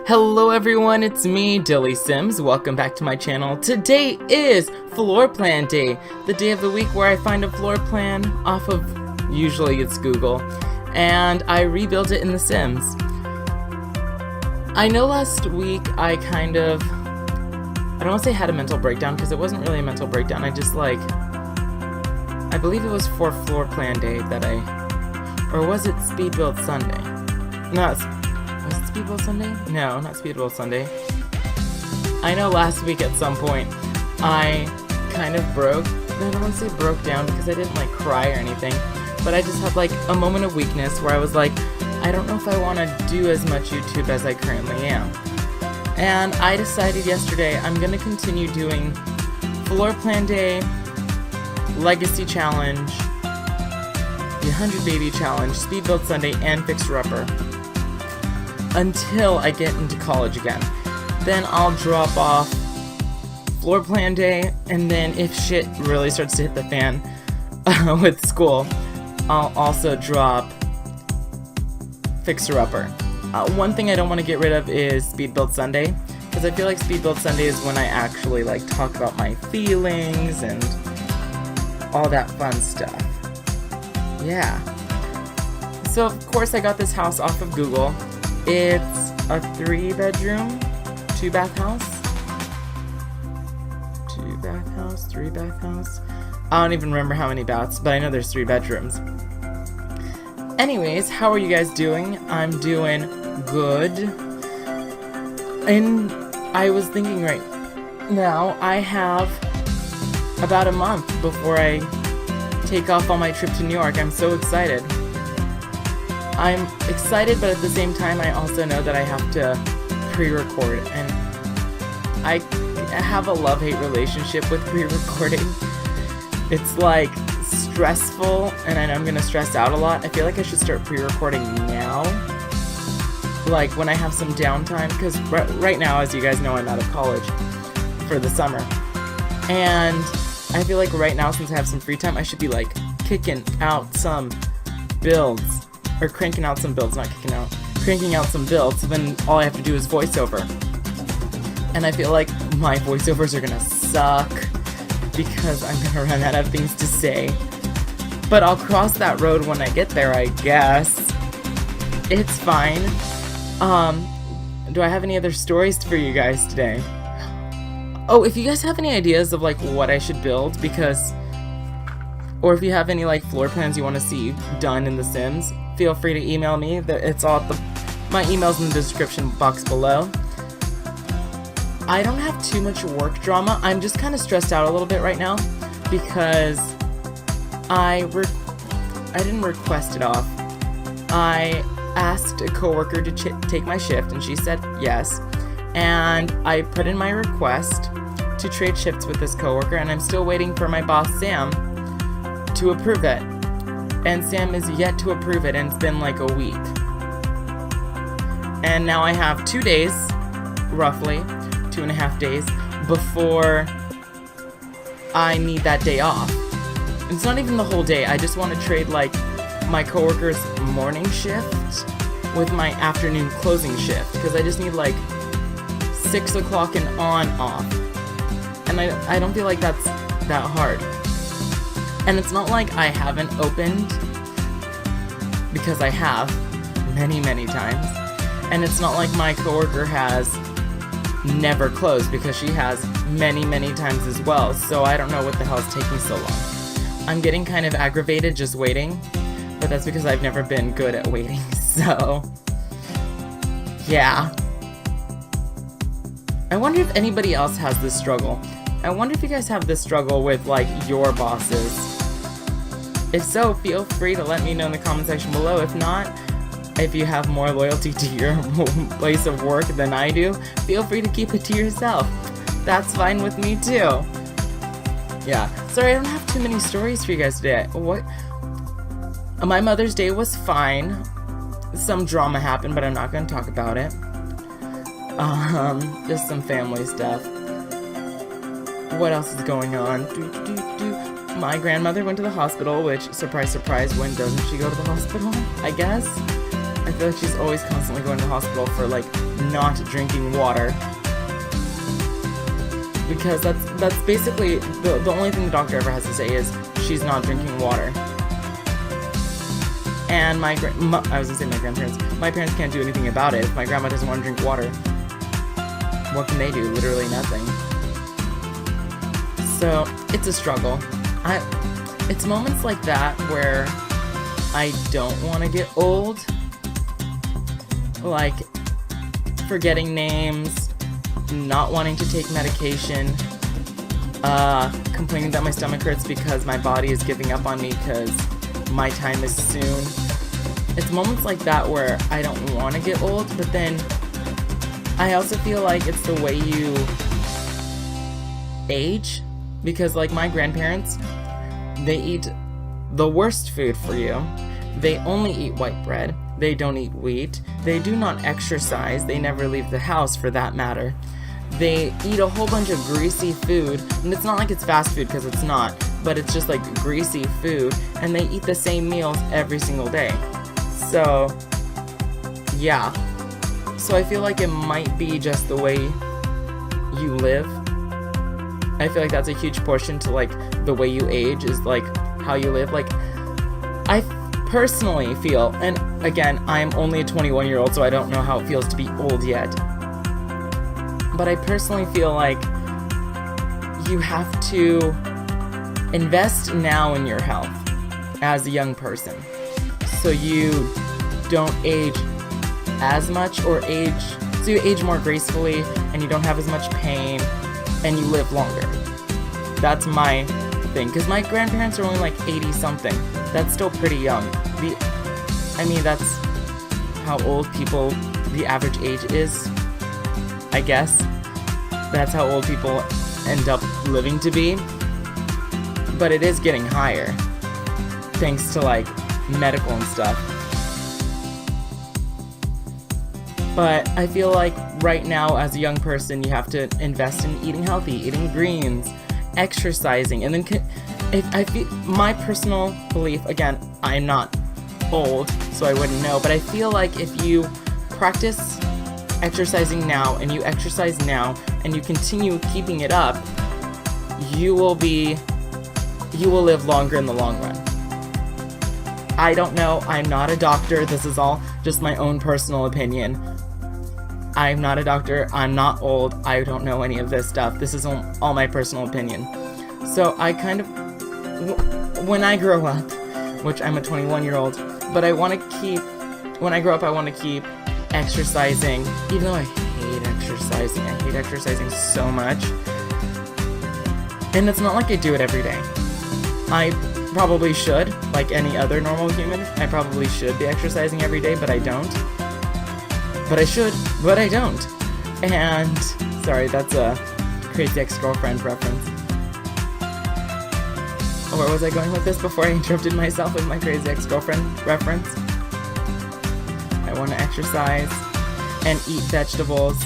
Hello everyone, it's me, DillysSims. Welcome back to my channel. Today is floor plan day, the day of the week where I find a floor plan off of, usually it's Google, and I rebuild it in The Sims. I know last week I kind of, I don't want to say had a mental breakdown because it wasn't really a mental breakdown. I just I believe it was for floor plan day that or was it speed build Sunday? No, was it Speed Build Sunday? No, not Speed Build Sunday. I know last week at some point I kind of broke. I don't want to say broke down because I didn't cry or anything, but I just had a moment of weakness where I was like, I don't know if I want to do as much YouTube as I currently am. And I decided yesterday I'm going to continue doing Floor Plan Day, Legacy Challenge, the 100 Baby Challenge, Speed Build Sunday, and Fixer Upper until I get into college again. Then I'll drop off Floor Plan Day, and then if shit really starts to hit the fan with school, I'll also drop Fixer Upper. One thing I don't want to get rid of is Speed Build Sunday, because I feel like Speed Build Sunday is when I actually talk about my feelings and all that fun stuff. Yeah. So of course I got this house off of Google. It's a 3-bedroom, 2-bath house. 2-bath house, 3-bath house. I don't even remember how many baths, but I know there's 3 bedrooms. Anyways, how are you guys doing? I'm doing good. And I was thinking right now, I have about a month before I take off on my trip to New York. I'm so excited. I'm excited, but at the same time, I also know that I have to pre-record, and I have a love-hate relationship with pre-recording. It's stressful, and I know I'm gonna stress out a lot. I feel like I should start pre-recording now, when I have some downtime, because right now, as you guys know, I'm out of college for the summer, and I feel like right now, since I have some free time, I should be kicking out some builds. Or cranking out some builds, not kicking out. Cranking out some builds, so then all I have to do is voiceover. And I feel like my voiceovers are gonna suck because I'm gonna run out of things to say. But I'll cross that road when I get there, I guess. It's fine. Do I have any other stories for you guys today? Oh, if you guys have any ideas of what I should build, or if you have any floor plans you want to see done in The Sims, feel free to email me. It's all my email's in the description box below. I don't have too much work drama. I'm just kind of stressed out a little bit right now because I didn't request it off. I asked a coworker to take my shift, and she said yes. And I put in my request to trade shifts with this coworker, and I'm still waiting for my boss Sam to approve it. And Sam is yet to approve it, and it's been a week. And now I have 2 days, roughly, 2.5 days, before I need that day off. It's not even the whole day. I just want to trade my coworker's morning shift with my afternoon closing shift, because I just need 6 o'clock and on off. And I don't feel like that's that hard. And it's not like I haven't opened, because I have many, many times. And it's not like my coworker has never closed, because she has many, many times as well. So I don't know what the hell is taking so long. I'm getting kind of aggravated just waiting, but that's because I've never been good at waiting. So, yeah. I wonder if anybody else has this struggle. I wonder if you guys have this struggle with your bosses. If so, feel free to let me know in the comment section below. If not, if you have more loyalty to your place of work than I do, feel free to keep it to yourself. That's fine with me too. Yeah, sorry I don't have too many stories for you guys today. My Mother's Day was fine. Some drama happened, but I'm not going to talk about it. Just some family stuff. What else is going on? My grandmother went to the hospital, which, surprise, surprise, when doesn't she go to the hospital? I guess. I feel like she's always constantly going to the hospital for, like, not drinking water. Because that's basically the only thing the doctor ever has to say is she's not drinking water. And I was gonna say my grandparents. My parents can't do anything about it. If my grandma doesn't want to drink water, what can they do? Literally nothing. So it's a struggle. It's moments like that where I don't want to get old. Like forgetting names, not wanting to take medication, complaining that my stomach hurts because my body is giving up on me because my time is soon. It's moments like that where I don't want to get old, but then I also feel like it's the way you age, because like my grandparents, they eat the worst food for you. They only eat white bread. They don't eat wheat. They do not exercise. They never leave the house for that matter. They eat a whole bunch of greasy food, and it's not like it's fast food because it's not, but it's just like greasy food, and they eat the same meals every single day. So, yeah. So I feel like it might be just the way you live. I feel like that's a huge portion to like the way you age is like how you live. Like, I personally feel, and again, I'm only a 21-year-old, so I don't know how it feels to be old yet. But I personally feel like you have to invest now in your health as a young person, so you don't age as much, or so you age more gracefully and you don't have as much pain and you live longer. That's my thing, because my grandparents are only like 80 something. That's still pretty young. That's how old people, the average age is, I guess. That's how old people end up living to be. But it is getting higher, thanks to like medical and stuff. But I feel like right now, as a young person, you have to invest in eating healthy, eating greens, exercising, and then my personal belief, again, I'm not old, so I wouldn't know, but I feel like if you practice exercising now, and you exercise now, and you continue keeping it up, you will live longer in the long run. I don't know, I'm not a doctor, this is all just my own personal opinion. I'm not a doctor, I'm not old, I don't know any of this stuff, this is all my personal opinion. So I kind of, when I grow up, which I'm a 21-year-old, but when I grow up I want to keep exercising, even though I hate exercising so much. And it's not like I do it every day. I probably should, like any other normal human, I probably should be exercising every day, but I don't. But I should, but I don't. And, sorry, that's a Crazy Ex-Girlfriend reference. Where was I going with this before I interrupted myself with my Crazy Ex-Girlfriend reference? I want to exercise and eat vegetables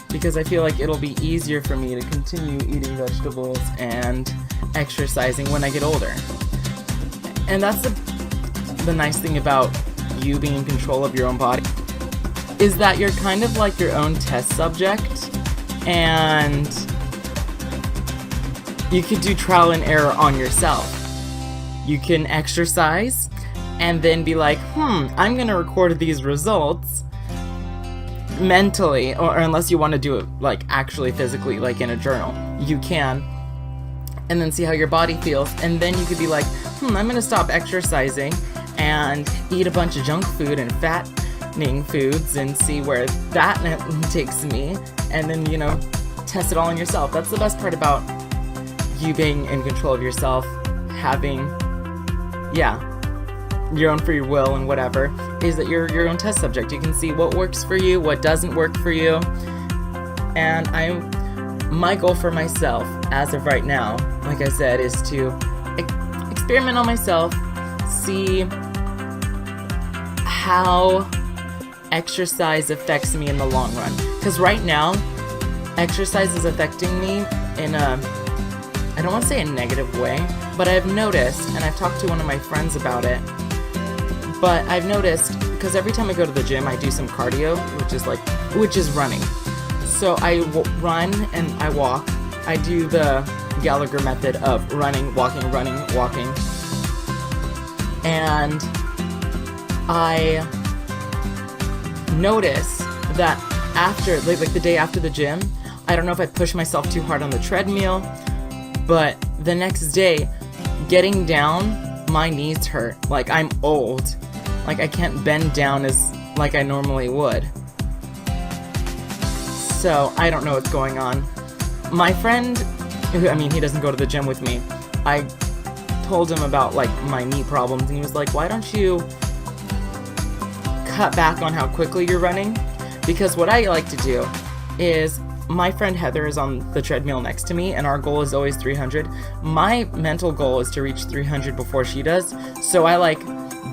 because I feel like it'll be easier for me to continue eating vegetables and exercising when I get older. And that's the nice thing about you being in control of your own body, is that you're kind of like your own test subject, and you could do trial and error on yourself. You can exercise and then be like, I'm gonna record these results mentally, or unless you want to do it like actually physically, like in a journal, you can, and then see how your body feels, and then you could be like, I'm gonna stop exercising and eat a bunch of junk food and fattening foods and see where that takes me, and then, test it all on yourself. That's the best part about you being in control of yourself, having, your own free will and whatever, is that you're your own test subject. You can see what works for you, what doesn't work for you. And my goal for myself, as of right now, like I said, is to experiment on myself, see how exercise affects me in the long run. Because right now, exercise is affecting me in I don't want to say a negative way, but I've noticed, and I've talked to one of my friends about it, But I've noticed, because every time I go to the gym, I do some cardio, which is running. So I run and I walk. I do the Gallagher method of running, walking, walking. And I notice that after, like the day after the gym, I don't know if I push myself too hard on the treadmill, but the next day, getting down, my knees hurt. Like I'm old. Like I can't bend down as like I normally would. So I don't know what's going on. My friend, he doesn't go to the gym with me. I told him about like my knee problems and he was like, why don't you cut back on how quickly you're running? Because what I like to do is, my friend Heather is on the treadmill next to me and our goal is always 300. My mental goal is to reach 300 before she does. So I like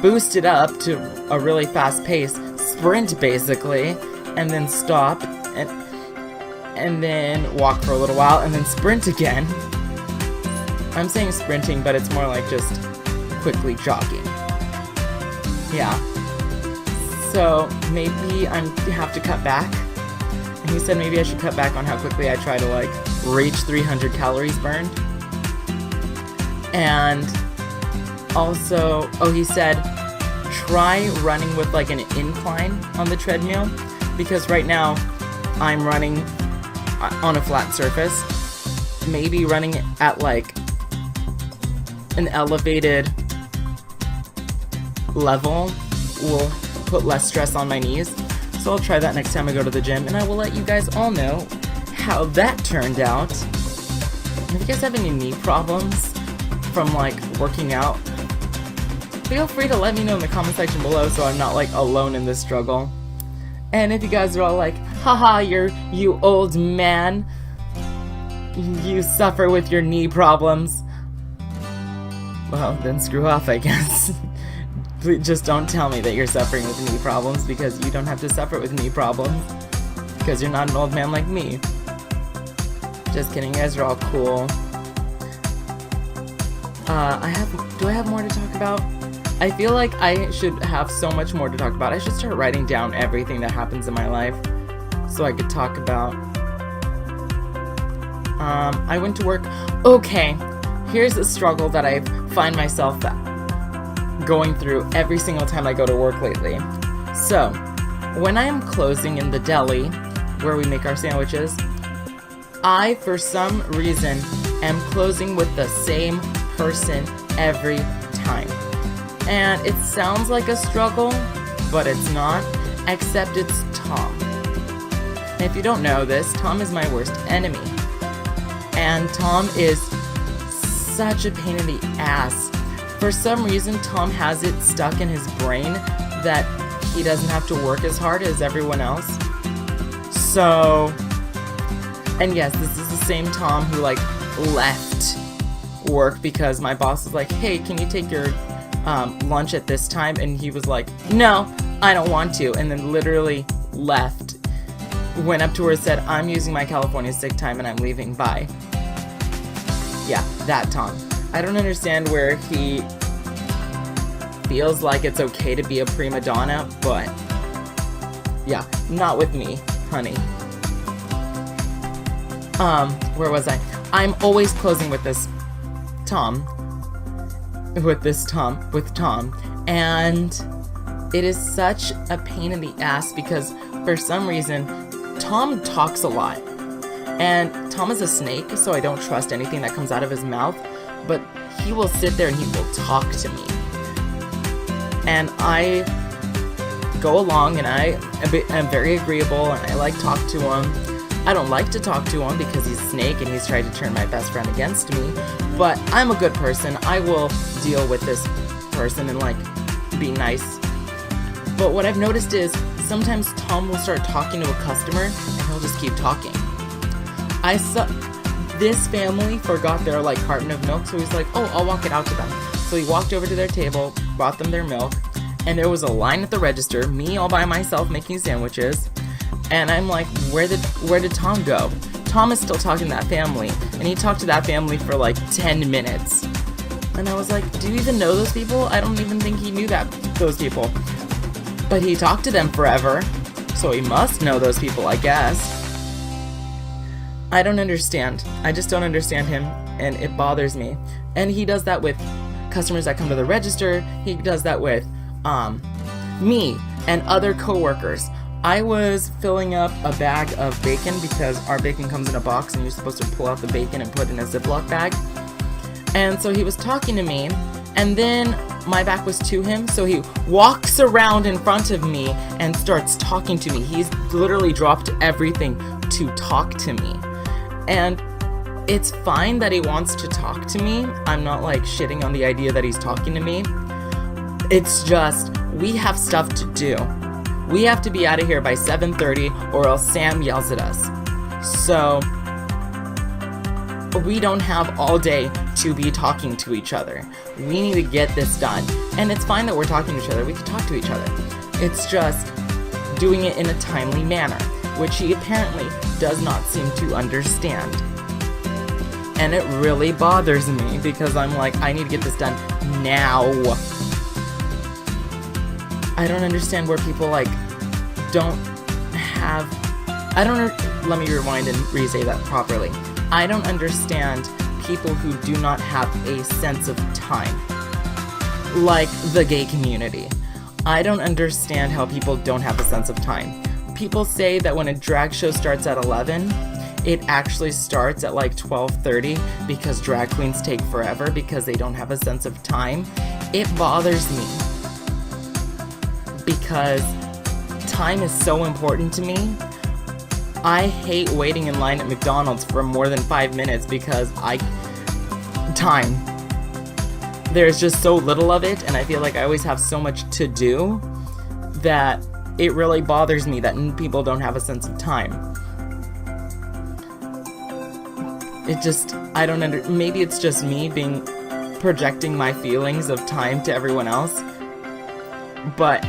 boost it up to a really fast pace, sprint basically, and then stop and then walk for a little while and then sprint again. I'm saying sprinting, but it's more like just quickly jogging. Yeah. So maybe I have to cut back. And he said maybe I should cut back on how quickly I try to like reach 300 calories burned. And also, he said try running with like an incline on the treadmill, because right now I'm running on a flat surface. Maybe running at like an elevated level will put less stress on my knees. So I'll try that next time I go to the gym, and I will let you guys all know how that turned out. And if you guys have any knee problems from like working out, feel free to let me know in the comment section below so I'm not like alone in this struggle. And if you guys are all like, haha, you old man, you suffer with your knee problems, well, then screw off, I guess. Please just don't tell me that you're suffering with knee problems, because you don't have to suffer with knee problems, because you're not an old man like me. Just kidding, you guys are all cool. Do I have more to talk about? I feel like I should have so much more to talk about. I should start writing down everything that happens in my life so I could talk about. I went to work. Okay, here's a struggle that I find myself going through every single time I go to work lately. So, when I am closing in the deli where we make our sandwiches, I, for some reason, am closing with the same person every time. And it sounds like a struggle, but it's not, except it's Tom. And if you don't know this, Tom is my worst enemy. And Tom is such a pain in the ass. For some reason, Tom has it stuck in his brain that he doesn't have to work as hard as everyone else. So, and yes, this is the same Tom who like left work because my boss was like, hey, can you take your lunch at this time? And he was like, no, I don't want to. And then literally left. Went up to her and said, I'm using my California sick time and I'm leaving, bye. Yeah, that Tom. I don't understand where he feels like it's okay to be a prima donna, but yeah, not with me, honey. Where was I? I'm always closing with Tom, and it is such a pain in the ass because for some reason, Tom talks a lot, and Tom is a snake, so I don't trust anything that comes out of his mouth, but he will sit there and he will talk to me, and I go along and I am very agreeable and I like talk to him. I don't like to talk to him because he's a snake and he's tried to turn my best friend against me, but I'm a good person. I will deal with this person and like be nice. But what I've noticed is sometimes Tom will start talking to a customer and he'll just keep talking. This family forgot their like carton of milk, so he's like, oh, I'll walk it out to them. So he walked over to their table, brought them their milk, and there was a line at the register, me all by myself making sandwiches. And I'm like, where did Tom go? Tom is still talking to that family, and he talked to that family for like 10 minutes. And I was like, do you even know those people? I don't even think he knew those people. But he talked to them forever, so he must know those people, I guess. I don't understand. I just don't understand him, and it bothers me. And he does that with customers that come to the register. He does that with me and other coworkers. I was filling up a bag of bacon because our bacon comes in a box and you're supposed to pull out the bacon and put it in a Ziploc bag. And so he was talking to me, and then my back was to him, so he walks around in front of me and starts talking to me. He's literally dropped everything to talk to me. And it's fine that he wants to talk to me. I'm not like shitting on the idea that he's talking to me. It's just, we have stuff to do. We have to be out of here by 7:30 or else Sam yells at us. So we don't have all day to be talking to each other. We need to get this done. And it's fine that we're talking to each other. We can talk to each other. It's just doing it in a timely manner, which he apparently does not seem to understand. And it really bothers me because I'm like, I need to get this done now. I don't understand where people like don't have, let me rewind and re-say that properly. I don't understand people who do not have a sense of time, like the gay community. I don't understand how people don't have a sense of time. People say that when a drag show starts at 11, it actually starts at like 12:30 because drag queens take forever because they don't have a sense of time. It bothers me because time is so important to me. I hate waiting in line at McDonald's for more than 5 minutes because time. There's just so little of it, and I feel like I always have so much to do that it really bothers me that people don't have a sense of time. It just, maybe it's just me projecting my feelings of time to everyone else, but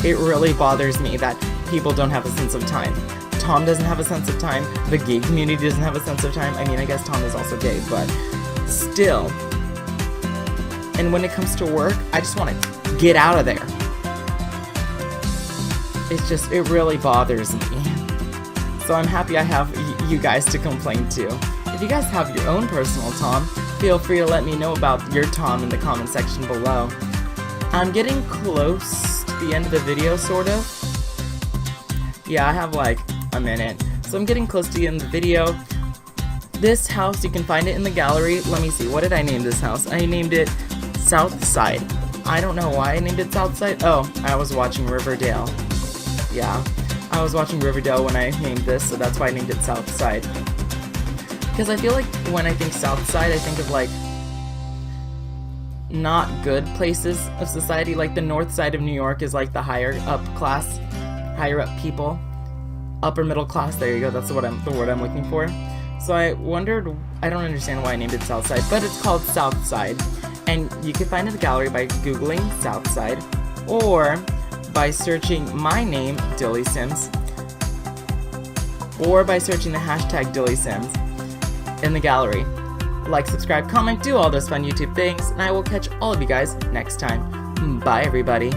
it really bothers me that people don't have a sense of time. Tom doesn't have a sense of time. The gay community doesn't have a sense of time. I mean, I guess Tom is also gay, but still. And when it comes to work, I just want to get out of there. It really bothers me. So I'm happy I have you guys to complain to. If you guys have your own personal Tom, feel free to let me know about your Tom in the comment section below. I'm getting close to the end of the video, sort of. Yeah, I have like a minute. So I'm getting close to the end of the video. This house, you can find it in the gallery. Let me see, what did I name this house? I named it South Side. I don't know why I named it South Side. Oh, I was watching Riverdale. Yeah, I was watching Riverdale when I named this, so that's why I named it South Side. Because I feel like when I think South Side, I think of like not good places of society. Like the North Side of New York is like the higher up class, higher up people, upper middle class. There you go. That's the word I'm looking for. So I wondered. I don't understand why I named it South Side, but it's called South Side, and you can find it in the gallery by googling South Side, or by searching my name, DillysSims, or by searching the hashtag DillysSims in the gallery. Like, subscribe, comment, do all those fun YouTube things, and I will catch all of you guys next time. Bye, everybody.